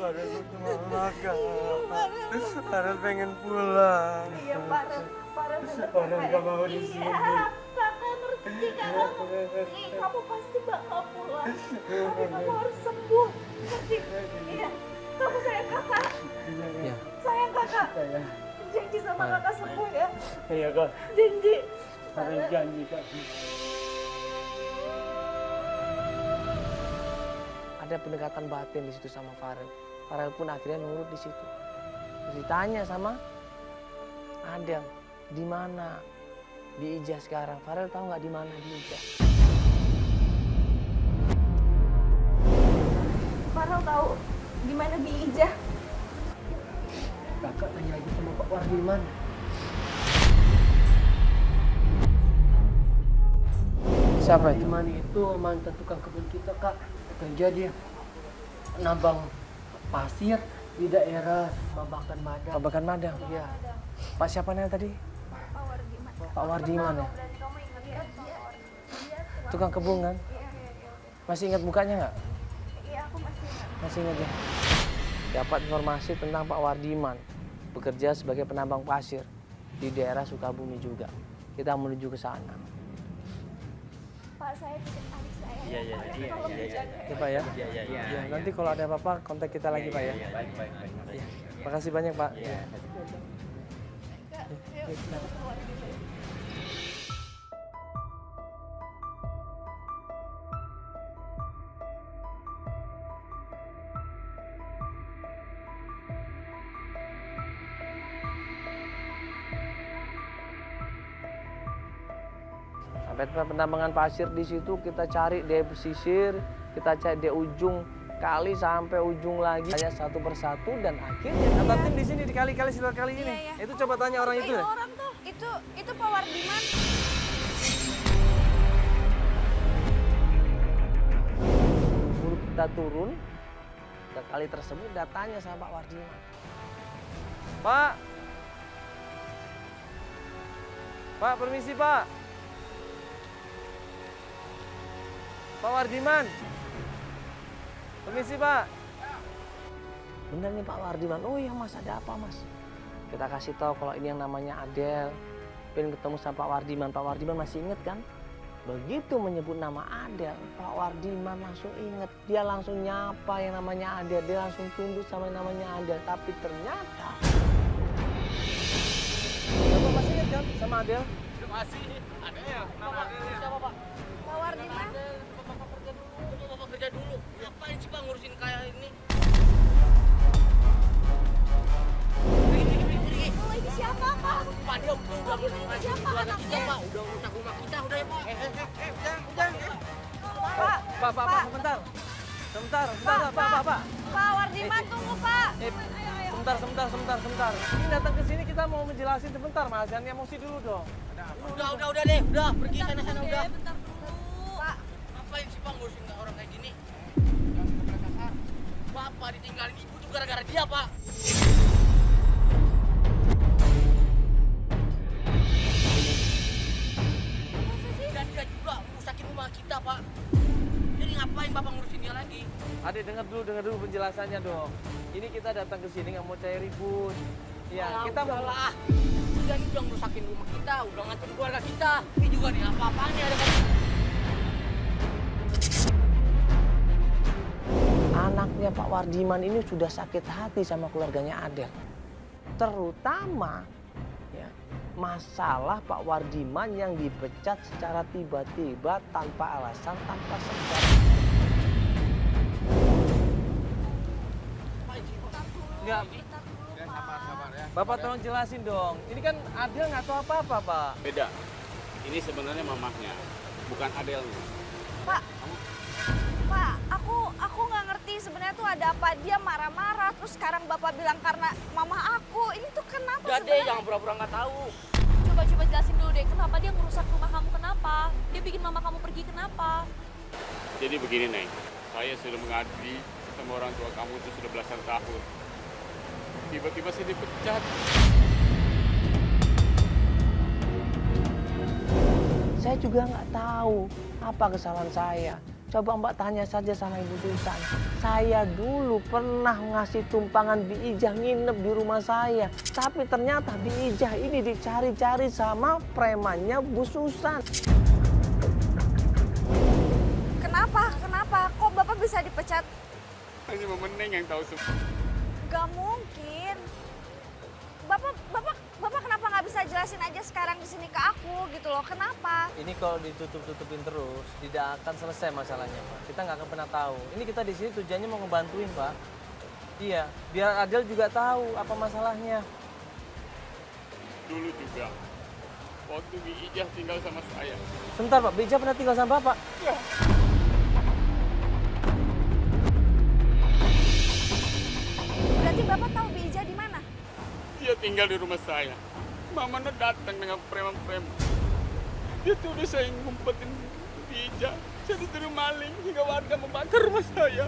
Farel butuh mama, Kak. Farel pengen pulang. Iya, Farel bener Farel kakak. gak mau di sini. Iya, kakak ngerti, kakak ngerti. Kamu pasti bakal pulang. Tapi kamu harus sembuh. Ngerti? Iya. Kamu sayang kakak. Iya. Sayang kakak. Sayang. Janji sama kakak sembuh ya. Iya, Kak. Janji. Farel janji, Kak. Ada pendekatan batin di situ sama Farel. Farel pun akhirnya nurut di situ. Terus ditanya sama Adel, di mana Bi Ijah sekarang? Farel tahu nggak di mana Bi Ijah? Farel tahu di mana Bi Ijah. Kakak tanya aja sama Pak Wardiman. Siapa itu? Wardiman itu mantan tukang kebun kita, Kak. Kerja dia nambang pasir di daerah Babakan Madang. Babakan Madang. Iya. Pak siapa namanya tadi? Pak Wardiman. Pak Wardiman ya? Berarti kamu ingat ya? Iya. Tukang kebun kan? Masih ingat mukanya nggak? Iya, aku masih ingat. Masih ingat ya? Dapat informasi tentang Pak Wardiman bekerja sebagai penambang pasir di daerah Sukabumi juga. Kita menuju ke sana. Pak, saya titip adik saya. Iya. Tolong dijaga. Ya Pak ya? Iya. Ya, nanti kalau ada apa-apa kontak kita lagi Pak ya. Baik. Ya. Makasih banyak Pak. Iya. Kak, ayo kita keluar dulu. Sampai tempat penambangan pasir di situ kita cari di pesisir, kita cari di ujung kali sampai ujung lagi, tanya satu persatu dan akhirnya Natatin di sini di kali-kali silat kali ini. Iya. Itu coba tanya orang itu ya. Orang tuh. Itu Pak Wardiman. guru kita turun ke kali tersebut, datanya sama Pak Wardiman. Pak. Pak, permisi, Pak. Pak Wardiman. Permisi, Pak. Bener nih Pak Wardiman, oh iya Mas ada apa Mas? Kita kasih tahu kalau ini yang namanya Adel, pengen ketemu sama Pak Wardiman. Pak Wardiman masih inget kan? Begitu menyebut nama Adel, Pak Wardiman langsung inget. Dia langsung nyapa yang namanya Adel, dia langsung tunduk sama yang namanya Adel. Tapi ternyata Bapak masih ingat kan sama Adel? Masih Adel. Nama Adelnya siapa, Pak? Pak Wardiman. Bapak kerja dulu. Ngapain sih Pak ngurusin kayak ini? Oh, ini siapa, Pak? Pak dia udah ngancam keluarga kita, Pak. Udah rusak rumah kita, udah ya, Pak. Pak. Sebentar. Sebentar, Pak. Pak Wardiman, tunggu, Pak. Sebentar. Ini datang ke sini kita mau menjelasin sebentar, Mas. Jangan emosi dulu dong. Udah deh. Udah, pergi sana udah. Bentar dulu. Pak. Ngapain sih Pak ngurusin orang kayak gini? Bapak ditinggalin ibu tuh gara-gara dia, Pak. Dan dia juga rusakin rumah kita, Pak. Jadi ngapain Bapak ngurusin dia lagi? Adik dengar dulu penjelasannya dong. Ini kita datang ke sini nggak mau cari ribut. Ya, kita mau udahlah. Udah ini udah ngerusakin rumah kita, udah ngancurin keluarga kita. Ini juga nih apa-apaan nih ada kan? anaknya Pak Wardiman ini sudah sakit hati sama keluarganya Adel. Terutama ya, masalah Pak Wardiman yang dipecat secara tiba-tiba tanpa alasan, tanpa sebab. nggak. Sabar ya. Bapak tolong jelasin dong. Ini kan Adel nggak tahu apa-apa, Pak. Beda. Ini sebenarnya mamahnya, bukan Adelnya. Pak, aku nggak ngerti sebenarnya tuh ada apa. Dia marah-marah, terus sekarang Bapak bilang karena mama aku. Ini tuh kenapa Udah deh, sebenarnya? jangan pura-pura nggak tahu. Coba jelasin dulu deh, kenapa dia ngerusak rumah kamu, kenapa? Dia bikin mama kamu pergi, kenapa? Jadi begini, Neng. Saya sudah mengabdi sama orang tua kamu itu sudah belasan tahun. Tiba-tiba saya dipecat. Saya juga nggak tahu apa kesalahan saya. Coba Mbak tanya saja sama Ibu Susan. Saya dulu pernah ngasih tumpangan Bi Ijah nginep di rumah saya. Tapi ternyata Bi Ijah ini dicari-cari sama premannya Bu Susan. Kenapa? Kenapa? Kok Bapak bisa dipecat? Hanya Mama Neng yang tahu semua. Gak mungkin. Bapak kenapa nggak bisa jelasin aja sekarang di sini ke aku gitu loh? Kenapa? Ini kalau ditutup-tutupin terus, tidak akan selesai masalahnya, Pak. Kita nggak akan pernah tahu. Ini kita di sini tujuannya mau ngebantuin, Pak. Iya, biar Adel juga tahu apa masalahnya. Dulu juga, waktu Bi Ijah tinggal sama saya. Sebentar, Pak. Bija pernah tinggal sama Bapak? Berarti Bapak tahu Bi Ijah di mana? Dia tinggal di rumah saya. Mama Nur datang dengan preman-preman. Dia tuduh saya ngumpetin Bi Ijah. Saya dituduh maling hingga warga membakar rumah saya.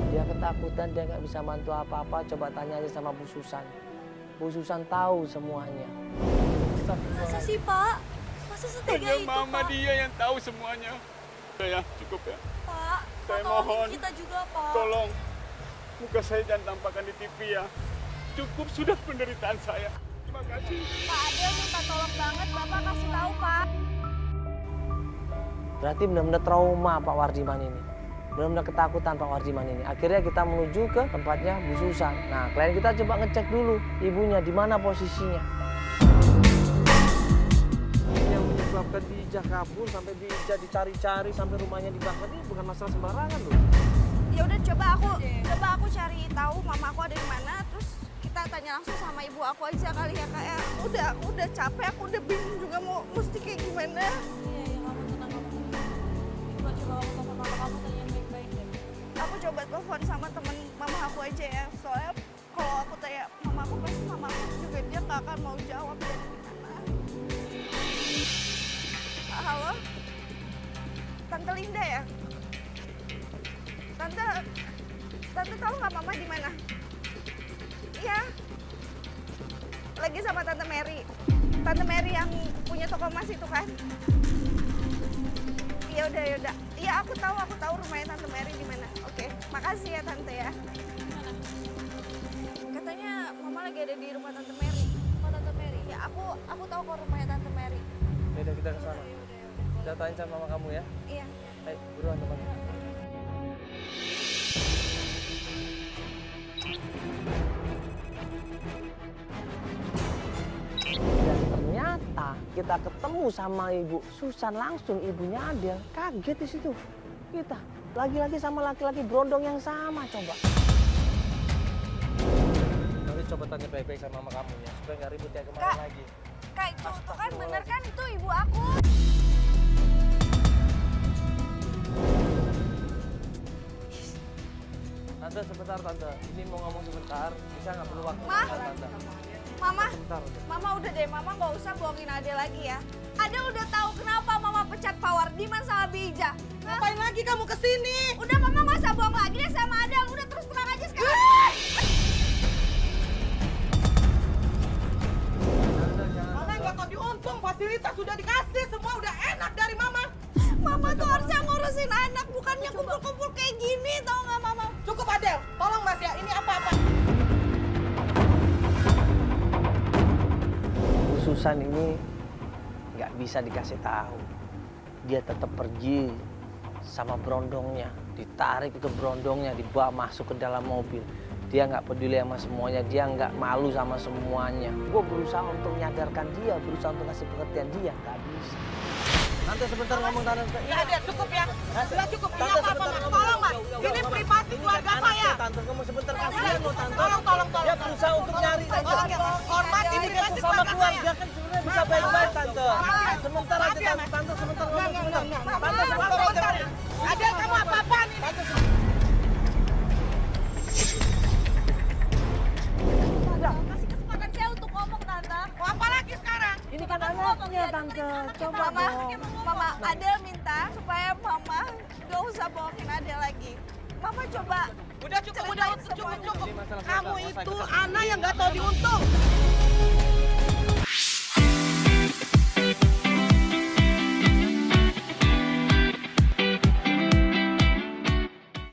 Dia ketakutan, dia nggak bisa bantu apa-apa. Coba tanya aja sama Bu Susan. Bu Susan tahu semuanya. Masa sih, Pak? Masa setega Hanya itu, Mama Pak? dia yang tahu semuanya. Udah ya, cukup ya. Pak, Saya tolongin mohon. kita juga, Pak. Tolong, muka saya jangan tampakkan di TV ya. Cukup sudah penderitaan saya. Terima kasih. Pak Adel minta tolong banget, Bapak kasih tahu Pak. Berarti benar-benar trauma Pak Wardiman ini. Benar-benar ketakutan Pak Wardiman ini. Akhirnya kita menuju ke tempatnya Bu Susan. Nah, klien kita coba ngecek dulu ibunya di mana posisinya. Yang menyebabkan Bi Ijah kabur sampai Bi Ijah dicari-cari sampai rumahnya dibakar ini bukan masalah sembarangan loh. Ya udah coba aku cari tahu mama aku ada di mana, terus kita tanya langsung sama ibu aku aja kali ya Kak ya. Aku udah capek, aku udah bingung juga mau mesti kayak gimana. Iya, kamu tenang, kamu tenang. Coba kamu telepon mama kamu, tanya baik-baik deh. Aku coba telepon sama temen mama aku aja ya. Soalnya kalau aku tanya mama aku pasti mama aku juga dia nggak akan mau jawab dia ada di mana. Halo, Tante Linda ya? Tante tahu nggak mama di mana? Iya, lagi sama Tante Mary. Tante Mary yang punya toko emas itu kan? Ya udah. Iya aku tahu rumahnya Tante Mary di mana. Oke, makasih ya Tante ya. Katanya mama lagi ada di rumah Tante Mary. Oh, Tante Mary. Ya aku tahu kok rumahnya Tante Mary. Yaudah kita ke sana. Datain sama mama kamu ya. Iya. Ayo, buruan teman-teman. Dan ternyata kita ketemu sama Ibu Susan langsung, ibunya Adel. Kaget di situ. Kita lagi-lagi sama laki-laki berondong yang sama, coba. Nanti coba tanya baik-baik sama mama kamu ya, supaya nggak ribut kayak kemarin Kak. lagi. Kak itu kan bener kan itu ibu aku. Tante sebentar Tante, ini mau ngomong sebentar, bisa nggak perlu waktu Ma. sebentar, Tante? Mama, Sebentar aja. Mama udah deh, Mama nggak usah bohongin Adel lagi ya. Adel udah tahu kenapa Mama pecat Pak Wardiman sama Bi Ijah. Ngapain lagi kamu kesini? Udah Mama nggak usah bohong lagi deh sama Adel. Udah terus terang aja sekarang. Mama nggak tahu diuntung, fasilitas sudah dikasih, semua udah enak dari Mama. Mama tuh harusnya ngurusin anak, bukannya kumpul-kumpul kayak gini, tau nggak Mama? Cukup Adel, tolong Mas ya, ini apa-apa. Bu Susan ini nggak bisa dikasih tahu. Dia tetap pergi sama berondongnya, ditarik ke berondongnya, dibawa masuk ke dalam mobil. Dia nggak peduli sama semuanya, dia nggak malu sama semuanya. Gue berusaha untuk menyadarkan dia, berusaha untuk kasih pengertian dia, nggak bisa. Tante sebentar ngomong Tante. Ya Adel, cukup ya. Sudah cukup, ini Tante, apa-apa sebentar Mas, ngomong. tolong Mas. Jauh, Ini Mama. privasi Ini keluarga kan saya. anaknya, Tante, kamu sebentar kasihan loh Tante. Tolong. Dia berusaha untuk nyari Tante. Tolong ya Mas, hormat, ini Ini kan privasi sesama keluarga keluarga saya. kan sebenarnya bisa baik-baik Tante. Sebentar aja Tante, Tante sebentar ngomong sebentar. Tante sebentar aja. Adel, kamu apa-apaan ini? Kasih kesempatan saya untuk ngomong, Tante. Mau apa lagi sekarang? Ini kan anaknya Tante. Coba dong. Mama, Adel minta supaya Mama gak usah bohongin Adel lagi. Mama coba Udah cukup, Ceritain cukup. semuanya. Kamu itu anak yang nggak tahu diuntung.